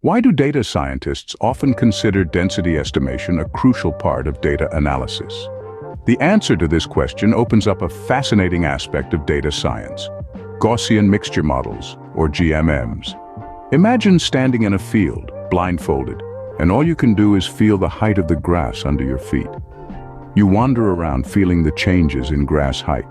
Why do data scientists often consider density estimation a crucial part of data analysis? The answer to this question opens up a fascinating aspect of data science: Gaussian Mixture Models, or GMMs. Imagine standing in a field, blindfolded, and all you can do is feel the height of the grass under your feet. You wander around feeling the changes in grass height.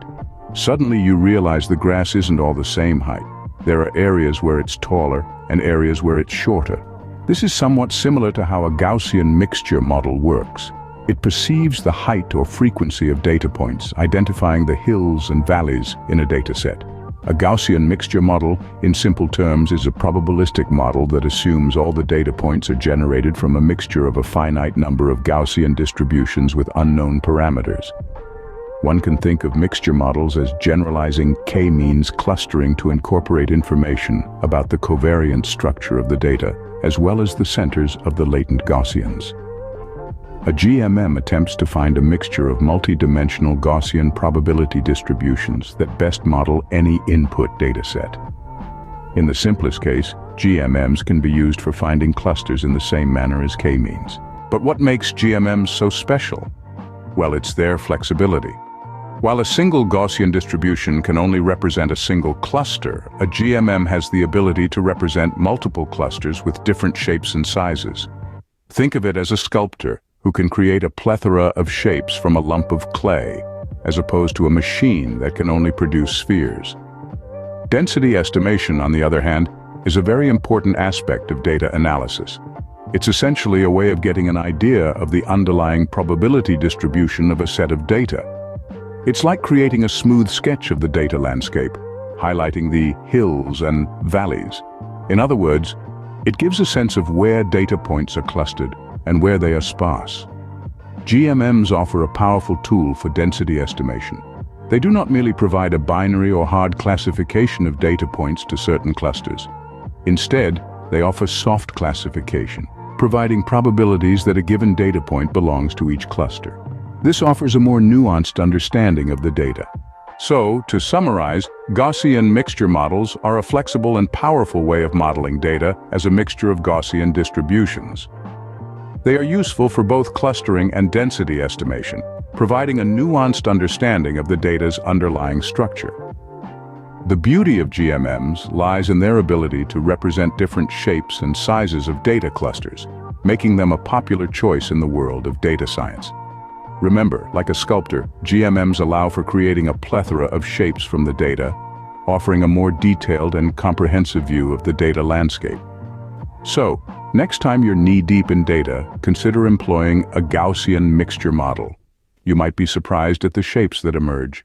Suddenly you realize the grass isn't all the same height. There are areas where it's taller and areas where it's shorter. This is somewhat similar to how a Gaussian mixture model works. It perceives the height or frequency of data points, identifying the hills and valleys in a dataset. A Gaussian mixture model, in simple terms, is a probabilistic model that assumes all the data points are generated from a mixture of a finite number of Gaussian distributions with unknown parameters. One can think of mixture models as generalizing k-means clustering to incorporate information about the covariance structure of the data, as well as the centers of the latent Gaussians. A GMM attempts to find a mixture of multi-dimensional Gaussian probability distributions that best model any input dataset. In the simplest case, GMMs can be used for finding clusters in the same manner as k-means. But what makes GMMs so special? Well, it's their flexibility. While a single Gaussian distribution can only represent a single cluster, a GMM has the ability to represent multiple clusters with different shapes and sizes. Think of it as a sculptor who can create a plethora of shapes from a lump of clay, as opposed to a machine that can only produce spheres. Density estimation, on the other hand, is a very important aspect of data analysis. It's essentially a way of getting an idea of the underlying probability distribution of a set of data. It's like creating a smooth sketch of the data landscape, highlighting the hills and valleys. In other words, it gives a sense of where data points are clustered and where they are sparse. GMMs offer a powerful tool for density estimation. They do not merely provide a binary or hard classification of data points to certain clusters. Instead, they offer soft classification, providing probabilities that a given data point belongs to each cluster. This offers a more nuanced understanding of the data. So, to summarize, Gaussian mixture models are a flexible and powerful way of modeling data as a mixture of Gaussian distributions. They are useful for both clustering and density estimation, providing a nuanced understanding of the data's underlying structure. The beauty of GMMs lies in their ability to represent different shapes and sizes of data clusters, making them a popular choice in the world of data science. Remember, like a sculptor, GMMs allow for creating a plethora of shapes from the data, offering a more detailed and comprehensive view of the data landscape. So, next time you're knee-deep in data, consider employing a Gaussian mixture model. You might be surprised at the shapes that emerge.